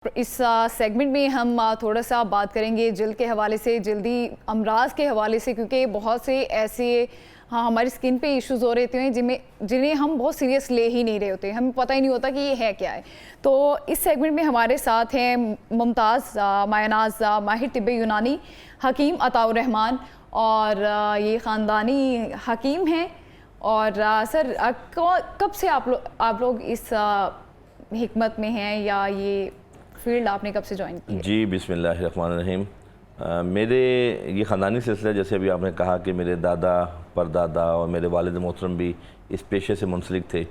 इस सेगमेंट में हम थोड़ा सा बात करेंगे जल्द के हवाले से, जल्दी अमराज के हवाले से, क्योंकि बहुत से ऐसे हमारी स्किन पे इश्यूज़ हो रहे हैं जिन्हें हम बहुत सीरियस ले ही नहीं रहे होते, हमें पता ही नहीं होता कि ये है क्या है। तो इस सेगमेंट में हमारे साथ हैं मुमताज़, मायनाज, माहिर तिब्ब यूनानी, हकीम अताउर रहमान, और ये ख़ानदानी हकीम हैं। और सर, कब से आप लोग इस हिकमत में हैं, या ये फील्ड आपने कब से ज्वाइन की? जी, बिस्मिल्लाहिर्रहमानिर्रहीम। मेरे ये ख़ानदानी सिलसिला, जैसे अभी आपने कहा कि मेरे दादा, परदादा और मेरे वालिद मोहतरम भी इस पेशे से मुंसलिक थे,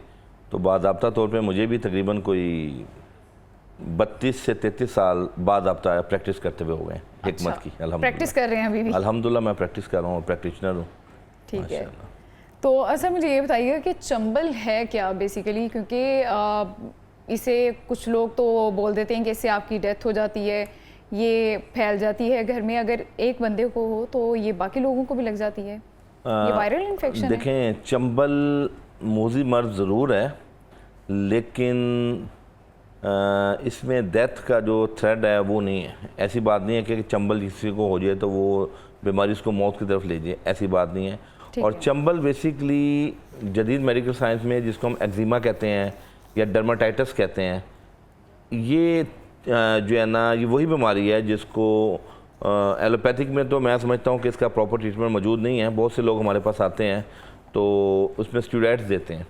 तो बाज़ाब्ता तौर पे मुझे भी तकरीबन कोई 32 से 33 साल बाज़ाब्ता प्रैक्टिस करते हुए हो गए हिकमत की। अल्हम्दुलिल्लाह प्रैक्टिस कर रहे हैं अभी भी? अल्हम्दुलिल्लाह मैं प्रैक्टिस कर रहा हूँ, प्रैक्टिशनर हूँ। ठीक है। तो अच्छा, मुझे ये बताइएगा कि चंबल है क्या बेसिकली, क्योंकि इसे कुछ लोग तो बोल देते हैं कि इससे आपकी डेथ हो जाती है, ये फैल जाती है घर में, अगर एक बंदे को हो तो ये बाकी लोगों को भी लग जाती है, ये वायरल इन्फेक्शन है। देखें, चंबल मोज़ी मर्ज़ ज़रूर है, लेकिन इसमें डेथ का जो थ्रेड है वो नहीं है। ऐसी बात नहीं है कि चंबल किसी को हो जाए तो वो बीमारी उसको मौत की तरफ ले जाए, ऐसी बात नहीं है। और चंबल बेसिकली जदीद मेडिकल साइंस में जिसको हम एक्जिमा कहते हैं या डर्माटाइटिस कहते हैं, ये जो है ना, ये वही बीमारी है जिसको एलोपैथिक में तो मैं समझता हूँ कि इसका प्रॉपर ट्रीटमेंट मौजूद नहीं है। बहुत से लोग हमारे पास आते हैं तो उसमें स्टेरॉइड्स देते हैं,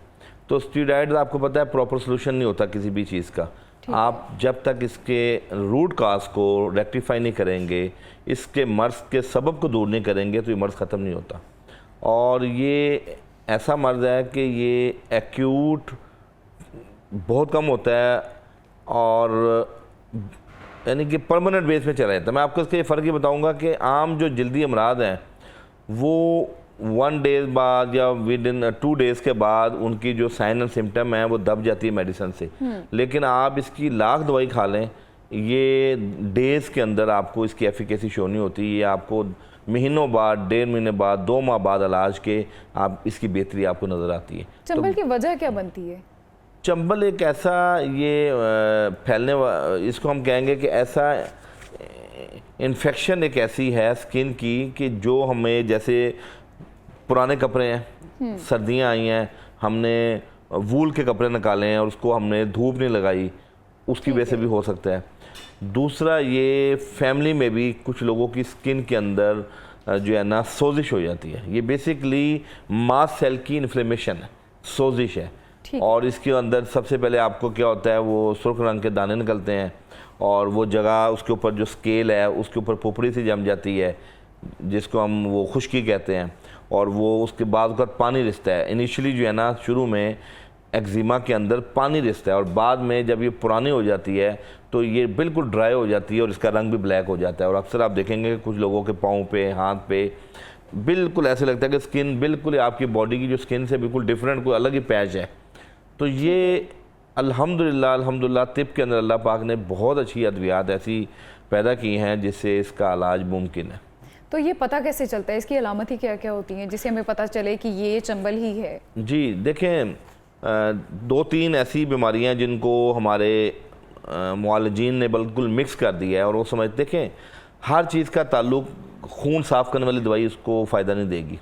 तो स्टेरॉइड्स आपको पता है प्रॉपर सोल्यूशन नहीं होता किसी भी चीज़ का। आप जब तक इसके रूट काज को रेक्टिफाई नहीं करेंगे, इसके मर्ज़ के सबब को दूर नहीं करेंगे, तो ये मर्ज़ ख़त्म नहीं होता। और ये ऐसा मर्ज़ है कि ये एक्यूट बहुत कम होता है और यानी कि परमानेंट बेस पे चला जाता है। मैं आपको इसका ये फ़र्क ही बताऊंगा कि आम जो जल्दी अमराज हैं वो 1 डेज़ बाद या विद इन 2 डेज़ के बाद उनकी जो साइन एंड सिम्टम है वो दब जाती है मेडिसिन से। लेकिन आप इसकी लाख दवाई खा लें, ये डेज़ के अंदर आपको इसकी एफिकेसी शो नहीं होती। ये आपको महीनों बाद, 1.5 महीने बाद, 2 माह बाद इलाज के आप इसकी बेहतरी आपको नज़र आती है। चंबल की वजह क्या बनती है? चंबल एक ऐसा ये फैलने इसको हम कहेंगे कि ऐसा इन्फेक्शन एक ऐसी है स्किन की कि जो हमें, जैसे पुराने कपड़े हैं, सर्दियां आई हैं, हमने वूल के कपड़े निकाले हैं और उसको हमने धूप नहीं लगाई, उसकी वजह से भी हो सकता है। दूसरा, ये फैमिली में भी कुछ लोगों की स्किन के अंदर जो है ना सोजिश हो जाती है। ये बेसिकली मास्ट सेल की इन्फ्लेमेशन है, सोजिश है। और इसके अंदर सबसे पहले आपको क्या होता है, वो सुर्ख रंग के दाने निकलते हैं और वो जगह उसके ऊपर जो स्केल है उसके ऊपर पुपड़ी सी जम जाती है, जिसको हम वो खुश्की कहते हैं, और वो उसके बाद उसका पानी रिश्ता है। इनिशियली जो है ना, शुरू में एक्जिमा के अंदर पानी रिश्ता है, और बाद में जब ये पुरानी हो जाती है तो ये बिल्कुल ड्राई हो जाती है और इसका रंग भी ब्लैक हो जाता है। और अक्सर आप देखेंगे कि कुछ लोगों के पाँव पे, हाथ पे बिल्कुल ऐसे लगता है कि स्किन बिल्कुल आपकी बॉडी की जो स्किन से बिल्कुल डिफरेंट कोई अलग ही पैच है। तो ये अल्हम्दुलिल्लाह तिब के अंदर अल्लाह पाक ने बहुत अच्छी अद्वियात ऐसी पैदा की हैं जिससे इसका इलाज मुमकिन है। तो ये पता कैसे चलता है, इसकी अलामतें क्या क्या होती हैं जिससे हमें पता चले कि ये चंबल ही है? जी देखें, 2-3 ऐसी बीमारियां जिनको हमारे मुआलिजीन ने बिल्कुल मिक्स कर दिया है, और वो समझ, देखें हर चीज़ का ताल्लुक खून साफ़ करने वाली दवाई उसको फ़ायदा नहीं देगी।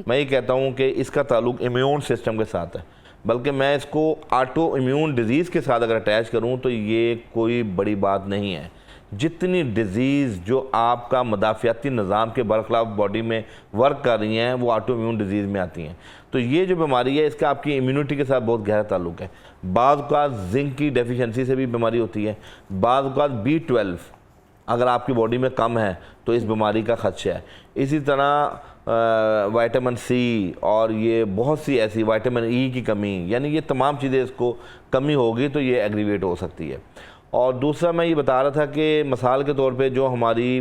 मैं ये कहता हूँ कि इसका ताल्लुक इम्यून सिस्टम के साथ है, बल्कि मैं इसको ऑटो इम्यून डिज़ीज़ के साथ अगर अटैच करूं तो ये कोई बड़ी बात नहीं है। जितनी डिज़ीज़ जो आपका मदाफ़ियाती निज़ाम के बरखिलाफ बॉडी में वर्क कर रही हैं वो ऑटो इम्यून डिज़ीज़ में आती हैं। तो ये जो बीमारी है इसका आपकी इम्यूनिटी के साथ बहुत गहरा ताल्लुक है। बाज़ औक़ात जिंक की डेफिशिएंसी से भी बीमारी होती है, बाज़ औक़ात B12 अगर आपकी बॉडी में कम है तो इस बीमारी का खदशा है। इसी तरह विटामिन सी और ये बहुत सी ऐसी विटामिन ई की कमी, यानी ये तमाम चीज़ें इसको कमी होगी तो ये एग्रीवेट हो सकती है। और दूसरा, मैं ये बता रहा था कि मिसाल के तौर पे जो हमारी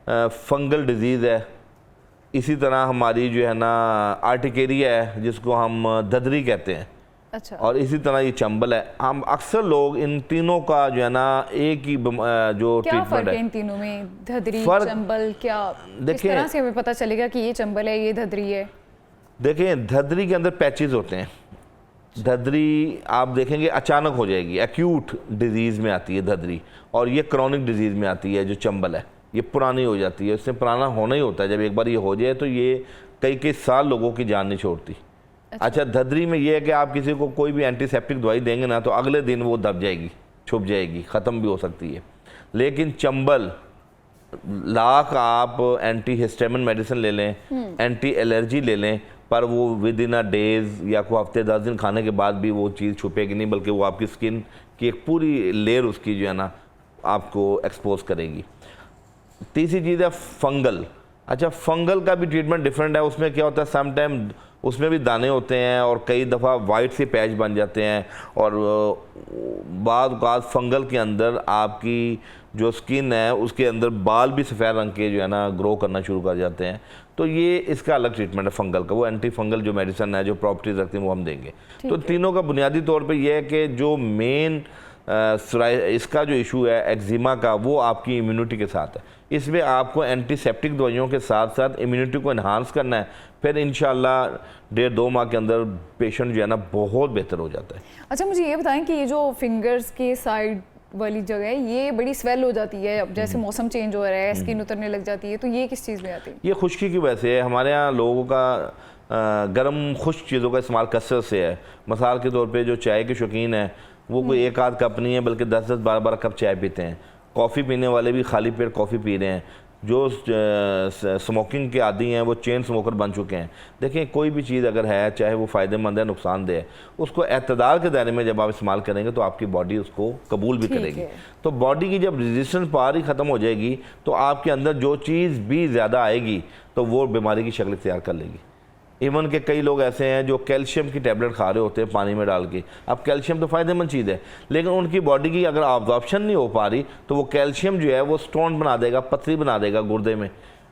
फंगल डिज़ीज़ है, इसी तरह हमारी जो है ना आर्टिकेरिया है जिसको हम धदरी कहते हैं। अच्छा। और इसी तरह ये चंबल है। हम अक्सर लोग इन तीनों का जो है ना एक ही जो ट्रीटमेंट है, इन तीनों में धदरी, चंबल, क्या किस तरह से हमें पता चलेगा कि ये चंबल है, ये धदरी है? देखें, धदरी के अंदर पैचेस होते हैं धदरी आप देखेंगे अचानक हो जाएगी, एक्यूट डिजीज़ में आती है धदरी, और ये क्रॉनिक डिजीज़ में आती है जो चंबल है, ये पुरानी हो जाती है। इससे पुराना होना ही होता है, जब एक बार ये हो जाए तो ये कई कई साल लोगों की जान नहीं छोड़ती। अच्छा, धदरी में ये है कि आप किसी को कोई भी एंटीसेप्टिक दवाई देंगे ना तो अगले दिन वो दब जाएगी, छुप जाएगी, ख़त्म भी हो सकती है। लेकिन चंबल लाख आप एंटी हिस्टामिन मेडिसिन ले लें, एंटी एलर्जी ले लें, पर वो विद इन अ डेज या कोई हफ्ते 10 दिन खाने के बाद भी वो चीज़ छुपेगी नहीं, बल्कि वो आपकी स्किन की एक पूरी लेयर उसकी जो है ना आपको एक्सपोज करेगी। तीसरी चीज़ है फंगल। अच्छा, फंगल का भी ट्रीटमेंट डिफरेंट है। उसमें क्या होता है, सम टाइम उसमें भी दाने होते हैं और कई दफ़ा वाइट से पैच बन जाते हैं, और बाद फंगल के अंदर आपकी जो स्किन है उसके अंदर बाल भी सफ़ेद रंग के जो है ना ग्रो करना शुरू कर जाते हैं। तो ये इसका अलग ट्रीटमेंट है फंगल का, वो एंटी फंगल जो मेडिसिन है जो प्रॉपर्टीज रखती हैं वो हम देंगे। तो तीनों का बुनियादी तौर पे ये है कि जो मेन इसका जो इशू है एक्जिमा का, वो आपकी इम्यूनिटी के साथ है। इसमें आपको एंटीसेप्टिक दवाइयों के साथ साथ इम्यूनिटी को इन्हांस करना है, फिर इंशाल्लाह 1.5-2 माह के अंदर पेशेंट जो है ना बहुत बेहतर हो जाता है। अच्छा, मुझे ये बताएं कि ये जो फिंगर्स के साइड वाली जगह है ये बड़ी स्वेल हो जाती है, अब जैसे मौसम चेंज हो रहा है स्किन उतरने लग जाती है, तो ये किस चीज़ में आती है? ये खुश्की की वजह से है। हमारे यहाँ लोगों का गर्म खुश्क चीज़ों का इस्तेमाल कसरत से है। मिसाल के तौर पे जो चाय के शौकीन है वो कोई एक आध कप नहीं है बल्कि 10-10, 12-12 कप चाय पीते हैं। कॉफ़ी पीने वाले भी खाली पेट कॉफ़ी पी रहे हैं। जो स्मोकिंग के आदी हैं वो चेन स्मोकर बन चुके हैं। देखिए, कोई भी चीज़ अगर है, चाहे वो फ़ायदेमंद है नुकसानदेह है, उसको एतदाल के दायरे में जब आप इस्तेमाल करेंगे तो आपकी बॉडी उसको कबूल भी करेगी। तो बॉडी की जब रेजिस्टेंस पावर ही ख़त्म हो जाएगी तो आपके अंदर जो चीज़ भी ज़्यादा आएगी तो वो बीमारी की शक्ल तैयार कर लेगी। इवन के कई लोग ऐसे हैं जो कैल्शियम की टैबलेट खा रहे होते हैं पानी में डाल के। अब कैल्शियम तो फ़ायदेमंद चीज़ है, लेकिन उनकी बॉडी की अगर ऑब्जॉर्प्शन नहीं हो पा रही तो वो कैल्शियम जो है वो स्टोन बना देगा, पथरी बना देगा गुर्दे में।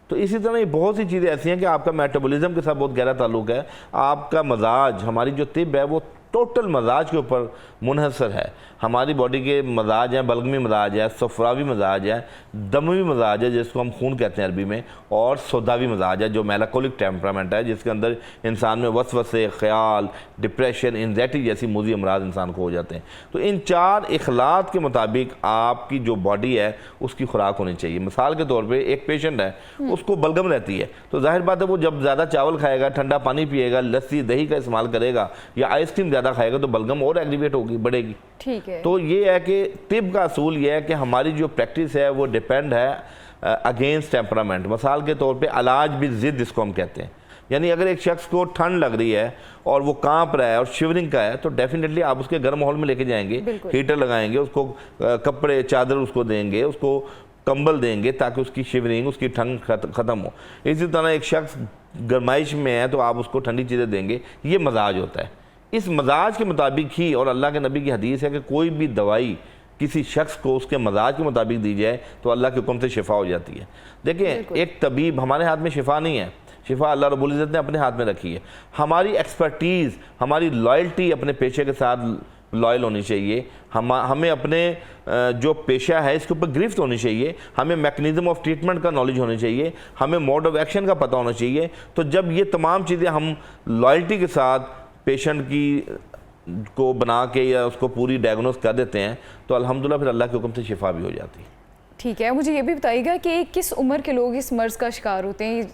तो इसी तरह ये बहुत सी चीज़ें ऐसी हैं कि आपका मेटाबॉलिज्म के साथ बहुत गहरा ताल्लुक है। आपका मजाज, हमारी जो तिब है वो टोटल मजाज के ऊपर मुनहसर है। हमारी बॉडी के मजाज हैं, बलगमी मजाज है, सफरावी मजाज है, दमवी मजाज है जिसको हम खून कहते हैं अरबी में, और सौदावी मजाज है जो मेलाकोलिक टेम्परामेंट है जिसके अंदर इंसान में वसवसे, ख्याल, डिप्रेशन, एंजाइटी जैसी मूजी अमराज इंसान को हो जाते हैं। तो इन 4 इखलात के मुताबिक आपकी जो बॉडी है उसकी खुराक होनी चाहिए। मिसाल के तौर पर एक पेशेंट है, उसको बलगम रहती है, तो जाहिर बात है वो जब ज़्यादा चावल खाएगा, ठंडा पानी पिएगा, लस्सी दही का इस्तेमाल करेगा या आइसक्रीम ज़्यादा खाएगा तो बलगम और एग्रीवेट होगी, बढ़ेगी। ठीक है। तो ये है कि तिब का असूल ये है कि हमारी जो प्रैक्टिस है वो डिपेंड है अगेंस्ट टेम्परामेंट। मिसाल के तौर पे इलाज भी ज़िद इसको हम कहते हैं। यानी अगर एक शख्स को ठंड लग रही है और वो कांप रहा है और शिवरिंग का है तो डेफिनेटली आप उसके गर्म माहौल में लेके जाएंगे, हीटर लगाएंगे, उसको कपड़े चादर उसको देंगे, उसको कंबल देंगे ताकि उसकी शिवरिंग, उसकी ठंड ख़त्म हो। इसी तरह एक शख्स गर्माइश में है तो आप उसको ठंडी चीज़ें देंगे। ये मजाज होता है। इस मजाज के मुताबिक ही, और अल्लाह के नबी की हदीस है कि कोई भी दवाई किसी शख्स को उसके मजाज के मुताबिक दी जाए तो अल्लाह के हुक्म से शिफा हो जाती है। देखिए, एक तबीब, हमारे हाथ में शिफा नहीं है, शिफा अल्लाह रब्बुल इज़्ज़त ने अपने हाथ में रखी है। हमारी एक्सपर्टीज़, हमारी लॉयल्टी अपने पेशे के साथ लॉयल होनी चाहिए। हमें अपने जो पेशा है इसके ऊपर गिरफ्त होनी चाहिए। हमें मैकेनिज्म ऑफ ट्रीटमेंट का नॉलेज होनी चाहिए। हमें मोड ऑफ एक्शन का पता होना चाहिए। तो जब ये तमाम चीज़ें हम लॉयल्टी के साथ पेशेंट की को बना के या उसको पूरी डायग्नोस कर देते हैं तो अल्हम्दुलिल्लाह फिर अल्लाह के हुक्म से शिफा भी हो जाती है। ठीक है, मुझे ये भी बताइएगा कि किस उम्र के लोग इस मर्ज़ का शिकार होते हैं?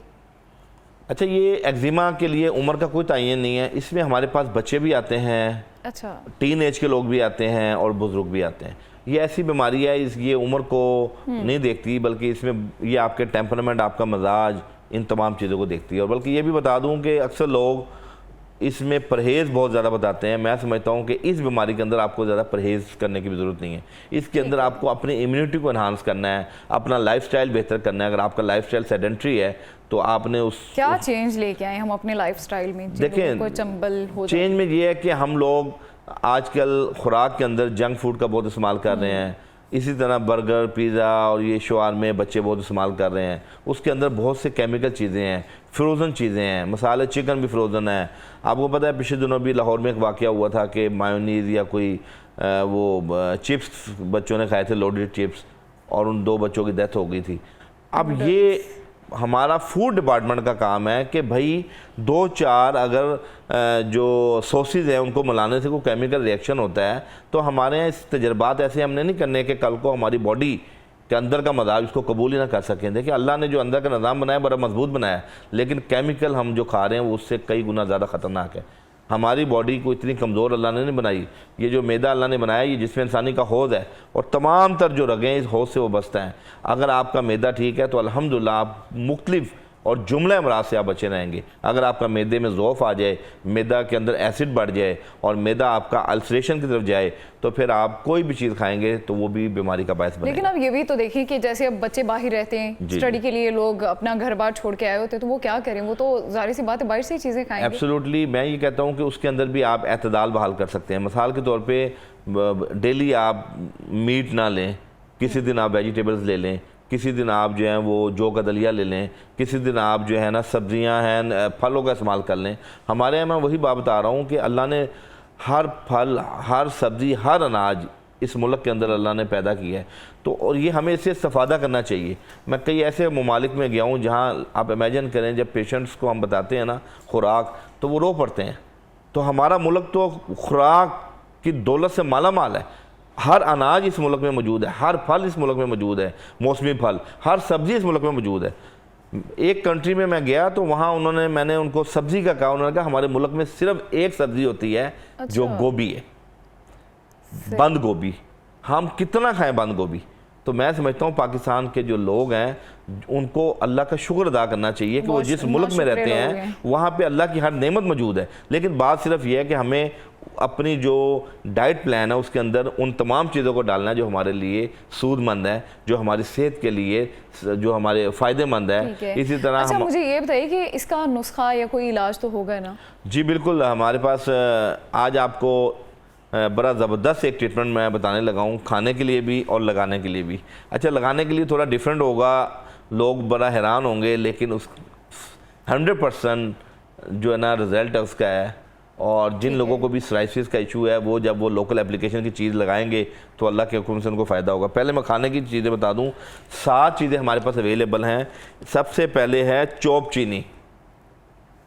अच्छा, ये एक्जिमा के लिए उम्र का कोई तयन नहीं है। इसमें हमारे पास बच्चे भी आते हैं, अच्छा, टीन एज के लोग भी आते हैं और बुजुर्ग भी आते हैं। ये ऐसी बीमारी है, ये उम्र को नहीं देखती, बल्कि इसमें ये आपके टेम्परामेंट, आपका मजाज, इन तमाम चीज़ों को देखती है। और बल्कि ये भी बता दूँ कि अक्सर लोग इसमें परहेज़ बहुत ज़्यादा बताते हैं। मैं समझता हूँ कि इस बीमारी के अंदर आपको ज़्यादा परहेज़ करने की भी ज़रूरत नहीं है। इसके अंदर आपको अपनी इम्यूनिटी को इन्हांस करना है, अपना लाइफस्टाइल बेहतर करना है। अगर आपका लाइफस्टाइल सेडेंट्री है तो आपने क्या चेंज लेके आए हम अपने लाइफस्टाइल में? देखिए, कोई चंबल हो चेंज में ये है कि हम लोग आजकल खुराक के अंदर जंक फूड का बहुत इस्तेमाल कर रहे हैं। इसी तरह बर्गर, पिज़्ज़ा और ये शवारमे बच्चे बहुत इस्तेमाल कर रहे हैं। उसके अंदर बहुत से केमिकल चीज़ें हैं, फ्रोज़न चीज़ें हैं, मसाले, चिकन भी फ्रोज़न है। आपको पता है पिछले दिनों भी लाहौर में एक वाक़या हुआ था कि मायोनीज़ या कोई वो चिप्स बच्चों ने खाए थे, लोडेड चिप्स, और उन 2 बच्चों की डेथ हो गई थी। अब ये हमारा फूड डिपार्टमेंट का काम है कि भाई 2-4 अगर जो सोसेज हैं उनको मिलाने से कोई केमिकल रिएक्शन होता है, तो हमारे यहाँ इस तजर्बात ऐसे हमने नहीं करने कि कल को हमारी बॉडी के अंदर का मजाज उसको कबूल ही ना कर सकें। देखिए अल्लाह ने जो अंदर का निज़ाम बनाया बड़ा मजबूत बनाया है, लेकिन केमिकल हम जो खा रहे हैं वो उससे कई गुना ज़्यादा ख़तरनाक है। हमारी बॉडी को इतनी कमज़ोर अल्लाह ने नहीं बनाई। ये जो मैदा अल्लाह ने बनाया, ये जिसमें इंसानी का हौज़ है और तमाम तर जो रगें इस हौज़ से वो बसता है। अगर आपका मैदा ठीक है तो अल्हम्दुलिल्लाह आप मुख्तलिफ और जुमला अमराज से आप बचे रहेंगे। अगर आपका मैदे में ज़ौफ़ आ जाए, मैदा के अंदर एसिड बढ़ जाए और मैदा आपका अल्सरेशन की तरफ जाए, तो फिर आप कोई भी चीज़ खाएंगे तो वो भी बीमारी का बायस बनेगा। लेकिन अब ये भी तो देखिए कि जैसे अब बच्चे बाहर रहते हैं स्टडी के लिए, लोग अपना घर बार छोड़ के आए होते हैं, तो वो क्या करें? वो तो जाहिर सी बात है बाहर से चीज़ें खाएंगे। एब्सोल्युटली, मैं ये कहता हूँ कि उसके अंदर भी आप एतदाल बहाल कर सकते हैं। मिसाल के तौर पर डेली आप मीट ना लें, किसी दिन आप वेजिटेबल्स ले लें, किसी दिन आप जो है वो जौ का दलिया ले लें, किसी दिन आप जो है ना सब्जियां हैं फलों का इस्तेमाल कर लें। हमारे यहाँ मैं वही बात बता रहा हूँ कि अल्लाह ने हर फल, हर सब्ज़ी, हर अनाज इस मुल्क के अंदर अल्लाह ने पैदा किया है, तो और ये हमें इससे इस्तेफादा करना चाहिए। मैं कई ऐसे ममालिक में गया हूँ जहाँ आप इमेजिन करें जब पेशेंट्स को हम बताते हैं ना खुराक, तो वो रो पड़ते हैं। तो हमारा मुल्क तो खुराक की दौलत से माला माल है। हर अनाज इस मुल्क में मौजूद है, हर फल इस मुल्क में मौजूद है, मौसमी फल, हर सब्ज़ी इस मुल्क में मौजूद है। एक कंट्री में मैं गया तो वहाँ मैंने उनको सब्ज़ी का कहा, उन्होंने कहा हमारे मुल्क में सिर्फ एक सब्ज़ी होती है जो गोभी है, बंद गोभी। हम कितना खाएं बंद गोभी? तो मैं समझता हूँ पाकिस्तान के जो लोग हैं उनको अल्लाह का शुक्र अदा करना चाहिए कि वो जिस मुल्क में रहते हैं वहाँ पे अल्लाह की हर नेमत मौजूद है। लेकिन बात सिर्फ ये है कि हमें अपनी जो डाइट प्लान है उसके अंदर उन तमाम चीज़ों को डालना है जो हमारे लिए सूदमंद है, जो हमारी सेहत के लिए जो हमारे फ़ायदेमंद है। इसी तरह अच्छा, मुझे ये बताइए कि इसका नुस्खा या कोई इलाज तो होगा ना? जी बिल्कुल, हमारे पास आज आपको बड़ा ज़बरदस्त एक ट्रीटमेंट मैं बताने लगा हूँ, खाने के लिए भी और लगाने के लिए भी। अच्छा, लगाने के लिए थोड़ा डिफरेंट होगा, लोग बड़ा हैरान होंगे, लेकिन उस 100% जो है ना रिज़ल्ट है उसका है। और जिन लोगों को भी सोराइसिस का इशू है वो जब वो लोकल एप्लीकेशन की चीज़ लगाएंगे तो अल्लाह के हुक्म से उनको फ़ायदा होगा। पहले मैं खाने की चीज़ें बता दूँ, 7 चीज़ें हमारे पास अवेलेबल हैं। सबसे पहले है चॉप चीनी।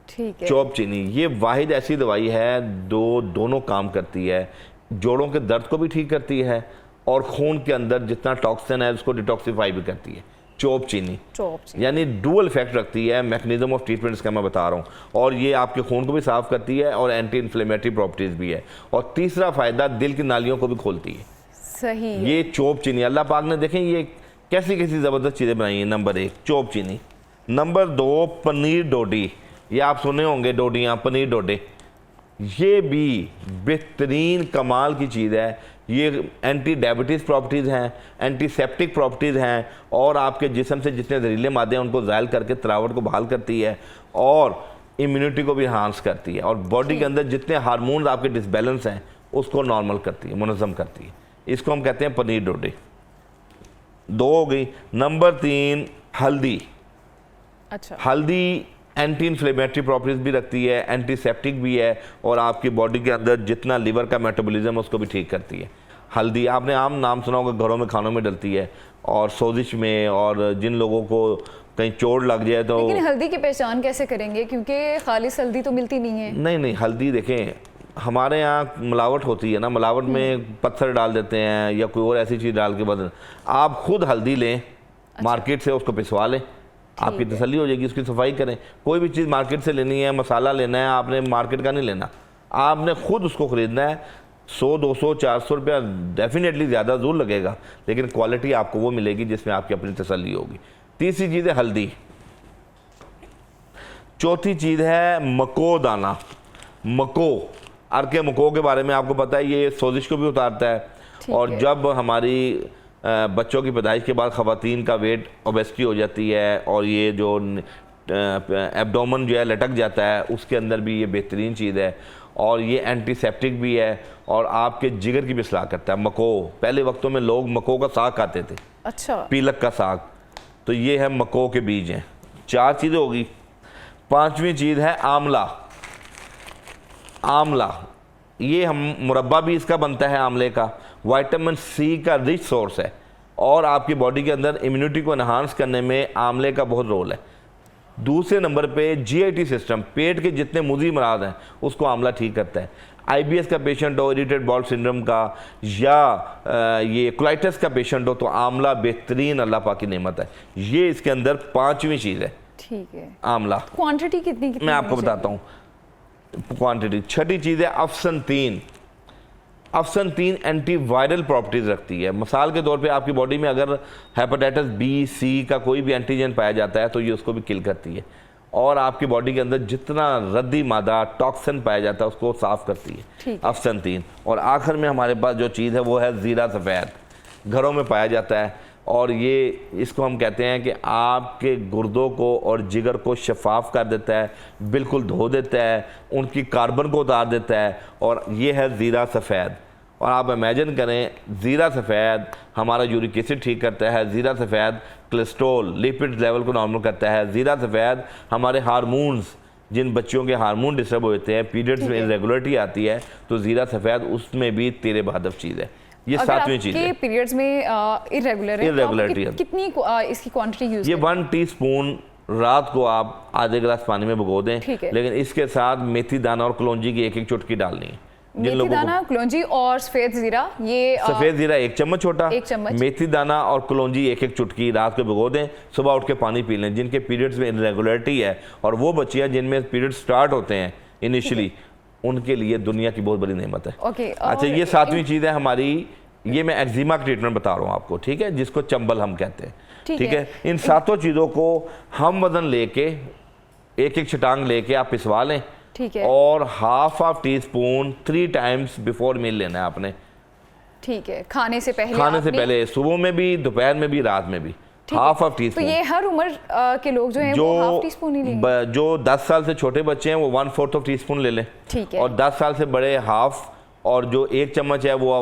ठीक है। चॉप चीनी ये वाहिद ऐसी दवाई है दोनों काम करती है, जोड़ों के दर्द को भी ठीक करती है और खून के अंदर जितना टॉक्सिन है उसको डिटॉक्सिफाई भी करती है। चॉप चीनी यानी डुअल इफेक्ट रखती है। मैकेनिज्म ऑफ ट्रीटमेंट इसका मैं बता रहा हूँ, और ये आपके खून को भी साफ़ करती है और एंटी इन्फ्लेमेटरी प्रॉपर्टीज़ भी है। और तीसरा फ़ायदा, दिल की नालियों को भी खोलती है। सही है। ये चॉप चीनी अल्लाह पाक ने देखें ये कैसी कैसी ज़बरदस्त चीज़ें बनाई हैं। नंबर 1 चॉप चीनी, नंबर 2 पनीर डोडी। ये आप सुने होंगे डोडियाँ, पनीर डोडे, ये भी बेहतरीन कमाल की चीज़ है। ये एंटी डायबिटीज़ प्रॉपर्टीज़ हैं, एंटीसेप्टिक प्रॉपर्टीज़ हैं और आपके जिस्म से जितने जहरीले मादे हैं उनको ज़ायल करके तरावट को बहाल करती है और इम्यूनिटी को भी इन्हांस करती है और बॉडी के अंदर जितने हार्मोन्स आपके डिसबैलेंस हैं उसको नॉर्मल करती है, मुनज़्ज़म करती है। इसको हम कहते हैं पनीर डोडे। 2 हो गई। नंबर 3 हल्दी। अच्छा, हल्दी एंटी इन्फ्लेमेटरी प्रॉपर्टीज़ भी रखती है, एंटीसेप्टिक भी है और आपकी बॉडी के अंदर जितना लीवर का मेटाबॉलिज्म है उसको भी ठीक करती है। हल्दी आपने आम नाम सुना होगा, घरों में खानों में डलती है और सोजिश में, और जिन लोगों को कहीं चोट लग जाए तो। लेकिन हल्दी की पहचान कैसे करेंगे, क्योंकि खालिस हल्दी तो मिलती नहीं है। नहीं, हल्दी देखें हमारे यहाँ मिलावट होती है ना, मिलावट में पत्थर डाल देते हैं या कोई और ऐसी चीज़ डाल के बदल। आप खुद हल्दी लें मार्केट से, उसको पिसवा लें, आपकी तसल्ली हो जाएगी। उसकी सफाई करें। कोई भी चीज़ मार्केट से लेनी है, मसाला लेना है, आपने मार्केट का नहीं लेना, आपने खुद उसको ख़रीदना है। 100, 200, 400 रुपया डेफिनेटली ज़्यादा ज़रूर लगेगा, लेकिन क्वालिटी आपको वो मिलेगी जिसमें आपकी अपनी तसल्ली होगी। तीसरी चीज़ है हल्दी। चौथी चीज़ है मको दाना। मको, अर्के मको के बारे में आपको पता है, ये सोजिश को भी उतारता है और जब हमारी बच्चों की पैदाइश के बाद ख़वातीन का वेट ओबेसिटी हो जाती है और ये जो एब्डोमेन जो है लटक जाता है, उसके अंदर भी ये बेहतरीन चीज़ है और ये एंटीसेप्टिक भी है और आपके जिगर की भी इस्लाह करता है। मको, पहले वक्तों में लोग मको का साग खाते थे। अच्छा, पीलक का साग, तो ये है मको के बीज हैं। 4 चीज़ें होगी। 5वीं चीज़ है आंवला। आंवला ये हम मुरब्बा भी इसका बनता है आंवले का, विटामिन सी का रिच सोर्स है और आपकी बॉडी के अंदर इम्यूनिटी को एनहांस करने में आंवले का बहुत रोल है। दूसरे नंबर पे जीआईटी सिस्टम, पेट के जितने मुज़ी मराज हैं उसको आंवला ठीक करता है। आईबीएस का पेशेंट हो, इरिटेड बाउल सिंड्रोम का, या ये कोलाइटिस का पेशेंट हो, तो आंवला बेहतरीन अल्लाह पाक की नेमत है। ये इसके अंदर 5वीं चीज़ है। ठीक है। आंवला क्वांटिटी कितनी मैं आपको बताता हूँ क्वांटिटी। 6ठी चीज़ है अफसनतीन। अफसनतीन एंटीवायरल प्रॉपर्टीज़ रखती है। मिसाल के तौर पे आपकी बॉडी में अगर हेपेटाइटिस बी, सी का कोई भी एंटीजन पाया जाता है तो ये उसको भी किल करती है, और आपकी बॉडी के अंदर जितना रद्दी मादा टॉक्सिन पाया जाता है उसको साफ़ करती है अफसनतीन। और आखिर में हमारे पास जो चीज़ है वो है ज़ीरा सफ़ेद, घरों में पाया जाता है, और ये इसको हम कहते हैं कि आपके गुर्दों को और जिगर को शफाफ कर देता है, बिल्कुल धो देता है, उनकी कार्बन को उतार देता है, और ये है ज़ीरा सफ़ेद। और आप इमेजिन करें, ज़ीरा सफ़ेद हमारा यूरिक एसिड ठीक करता है, ज़ीरा सफ़ेद कोलेस्ट्रॉल लिपिड लेवल को नॉर्मल करता है, ज़ीरा सफ़ेद हमारे हार्मोन्स, जिन बच्चियों के हार्मोन डिस्टर्ब होते हैं, पीरियड्स में इरेगुलरिटी आती है, तो ज़ीरा सफ़ेद उसमें भी तेरे बहदफ चीज़ है। ये 7वीं चीज़ है। पीरियड्स में इरेगुलरिटी कितनी इसकी क्वांटिटी यूज? ये 1 टीस्पून रात को आप आधे गिलास पानी में भिगो दें, लेकिन इसके साथ मेथी दाना और कलौंजी की 1-1 चुटकी डालनी है। मेथी दाना, कलौंजी और सफ़ेद ज़ीरा, ये सफ़ेद ज़ीरा 1 चम्मच छोटा, 1 चम्मच, मेथी दाना और कलौंजी 1-1 चुटकी रात को भिगो दें, सुबह उठ के पानी पी लें। जिनके पीरियड्स में इरेगुलरिटी है और वो बच्चियाँ जिनमें पीरियड स्टार्ट होते हैं इनिशियली, उनके लिए दुनिया की बहुत बड़ी नेमत है। अच्छा, ये 7वीं चीज़ है हमारी, ये मैं एक्जिमा का ट्रीटमेंट बता रहा हूँ आपको, ठीक है, जिसको चंबल हम कहते हैं, ठीक है। इन 7 चीज़ों को हम वजन लेके 1-1 छटांग लेके आप पिसवा लें, ठीक है, और half teaspoon 3 times before meal लेना है आपने, ठीक है, खाने से पहले, सुबह में भी, दोपहर में भी, रात में भी, हाफ टीस्पून। तो ये हर उम्र के लोग जो हैं वो हाफ टीस्पून ही लेंगे। जो 10 साल से छोटे बच्चे हैं वो 1/4 टीस्पून ले लें, ठीक है, और 10 साल से बड़े हाफ, और जो 1 चम्मच है वो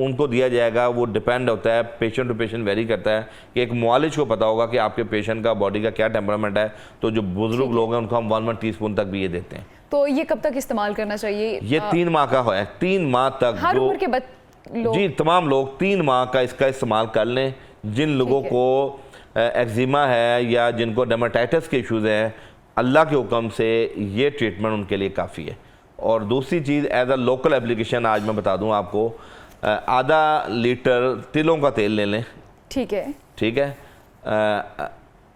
उनको दिया जाएगा। वो डिपेंड होता है, पेशेंट टू पेशेंट वेरी करता है, कि एक मुआलिज को पता होगा कि आपके पेशेंट का बॉडी का क्या टेम्परामेंट है, तो जो बुजुर्ग लोग हैं उनको हम 1 टीस्पून तक भी ये देते हैं। तो ये कब तक इस्तेमाल करना चाहिए? ये 3 माह का है, 3 माह तक हर उम्र के लोग? जी, तमाम लोग 3 माह का इसका इस्तेमाल कर लें। जिन लोगों को एक्जिमा है या जिनको डर्मेटाइटिस के इशूज़ हैं, अल्लाह के हुक्म से ये ट्रीटमेंट उनके लिए काफ़ी है। और दूसरी चीज़, एज अ लोकल एप्लीकेशन आज मैं बता दूं आपको, आधा लीटर तिलों का तेल ले लें, ठीक है, ठीक है,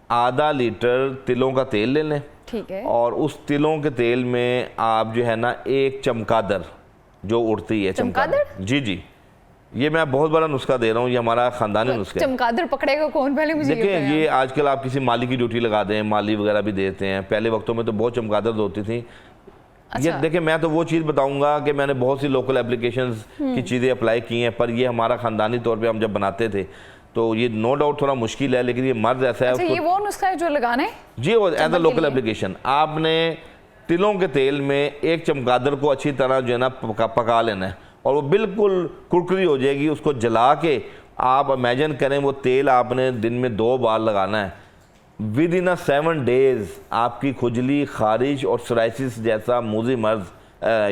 आधा लीटर तिलों का तेल ले लें, ठीक है, और उस तिलों के तेल में आप जो है ना 1 चमगादड़ जो उड़ती है, चमगादड़, जी जी, ये मैं बहुत बड़ा नुस्खा दे रहा हूँ, ये हमारा खानदानी नुस्खा है। चमगादड़ पकड़ेगा कौन पहले, मुझे देखिए, ये आजकल आप किसी माली की ड्यूटी लगा दें, माली वगैरह भी देते हैं, पहले वक्तों में तो बहुत चमगादड़ होती थी। अच्छा। ये देखिए, मैं तो वो चीज़ बताऊंगा कि मैंने बहुत सी लोकल एप्लीकेशंस की चीज़ें अप्लाई की हैं, पर ये हमारा ख़ानदानी तौर पे हम जब बनाते थे तो ये नो डाउट थोड़ा मुश्किल है, लेकिन ये मर्ज ऐसा है। अच्छा, ये वो नुस्खा है जो लगाना है? जी, वो एज अ लोकल एप्लीकेशन आपने तिलों के तेल में 1 चमगादड़ को अच्छी तरह जो है ना पका लेना है, और वो बिल्कुल कुरकुरी हो जाएगी। उसको जला के आप इमेजिन करें, वो तेल आपने दिन में 2 बार लगाना है। विद इन 7 डेज आपकी खुजली, खारिश और सोराइसिस जैसा मुजी मर्ज,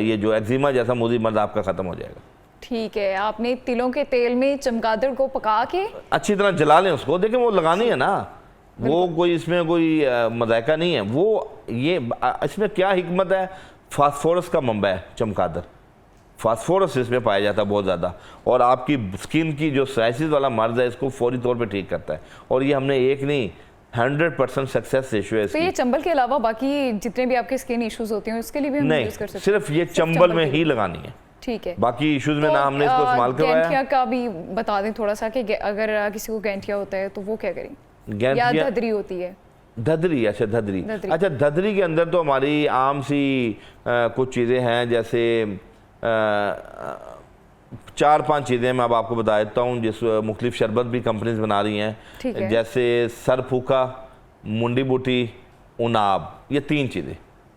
ये जो एक्जिमा जैसा मुजी मर्ज आपका ख़त्म हो जाएगा। ठीक है, आपने तिलों के तेल में चमगादड़ को पका के अच्छी तरह जला लें उसको। देखिए, वो लगानी है ना, वो कोई इसमें कोई मजायका नहीं है। वो ये इसमें क्या हिकमत है, फास्फोरस का मंबा है चमगादड़, फास्फोरस इसमें पाया जाता है बहुत ज़्यादा, और आपकी स्किन की जो सोराइसिस वाला मर्ज है इसको फौरी तौर पे ठीक करता है। और ये हमने एक नहीं 100% सक्सेस रेशियो है। तो ये चंबल के अलावा बाकी जितने भी आपके स्किन इश्यूज होते हैं उसके लिए भी हम यूज कर सकते हैं? सिर्फ ये चंबल में ही लगानी है, ठीक है, बाकी इश्यूज में ना हमने इसको इस्तेमाल करवाया। गैंठिया का भी बता दें थोड़ा सा, कि अगर किसी को गैंठिया होता है तो वो क्या करें, या धदरी होती है? धदरी, अच्छा धदरी, अच्छा धदरी के अंदर तो हमारी आम सी कुछ चीज़ें हैं, जैसे 4-5 चीज़ें मैं अब आपको बता देता हूँ, जिस मुख्तलिफ शरबत भी कंपनीज बना रही हैं, जैसे सर फूका, मुंडी बूटी, उनाब, ये 3 चीज़ें,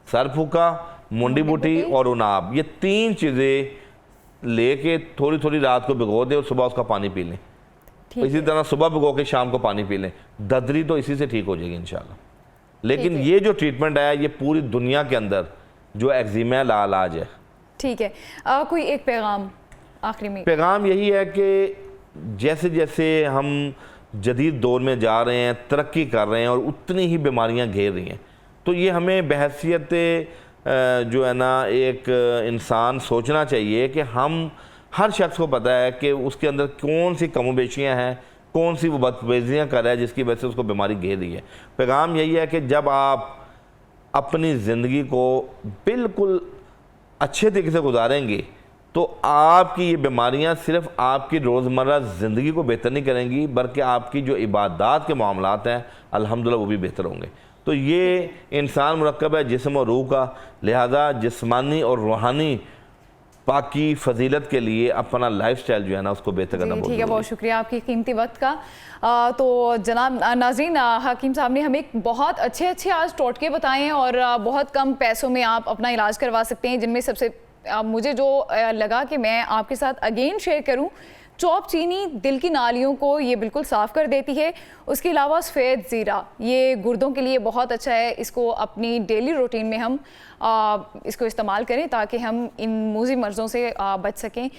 सर फूका, मुंडी बूटी और उनाब, ये 3 चीज़ें लेके थोड़ी थोड़ी रात को भिगो दें और सुबह उसका पानी पी लें। इसी तरह सुबह भिगो के शाम को पानी पी लें। ददरी तो इसी से ठीक हो जाएगी इंशाल्लाह। लेकिन ये जो ट्रीटमेंट है ये पूरी दुनिया के अंदर जो एक्जिमा लाइलाज है। ठीक है, कोई एक पैगाम आखिरी में? पैगाम यही है कि जैसे जैसे हम जदीद दौर में जा रहे हैं, तरक्की कर रहे हैं और उतनी ही बीमारियां घेर रही हैं, तो ये हमें बहैसियत जो है ना एक इंसान सोचना चाहिए कि हम हर शख्स को पता है कि उसके अंदर कौन सी कमोबेशियाँ हैं, कौन सी वो बदतमीजियाँ कर रहा है जिसकी वजह से उसको बीमारी घेर रही है। पैगाम यही है कि जब आप अपनी ज़िंदगी को बिल्कुल अच्छे तरीके से गुजारेंगे तो आपकी ये बीमारियां सिर्फ आपकी रोज़मर्रा ज़िंदगी को बेहतर नहीं करेंगी, बल्कि आपकी जो इबादत के मामलात हैं अल्हम्दुलिल्लाह वो भी बेहतर होंगे। तो ये इंसान मुरक्कब है जिस्म और रूह का, लिहाजा जिस्मानी और रूहानी पाकी फजीलत के लिए अपना लाइफस्टाइल जो है ना उसको बेहतर करना बहुत ठीक है, बहुत शुक्रिया आपकी कीमती वक्त का। तो जनाब नाज़रीन, हकीम साहब ने हमें बहुत अच्छे आज टोटके बताए हैं और बहुत कम पैसों में आप अपना इलाज करवा सकते हैं, जिनमें सबसे मुझे जो लगा कि मैं आपके साथ अगेन शेयर करूं, चॉप चीनी दिल की नालियों को ये बिल्कुल साफ़ कर देती है। उसके अलावा सफ़ेद ज़ीरा ये गुर्दों के लिए बहुत अच्छा है, इसको अपनी डेली रूटीन में हम इसको इस्तेमाल करें ताकि हम इन मूज़ी मर्ज़ों से बच सकें।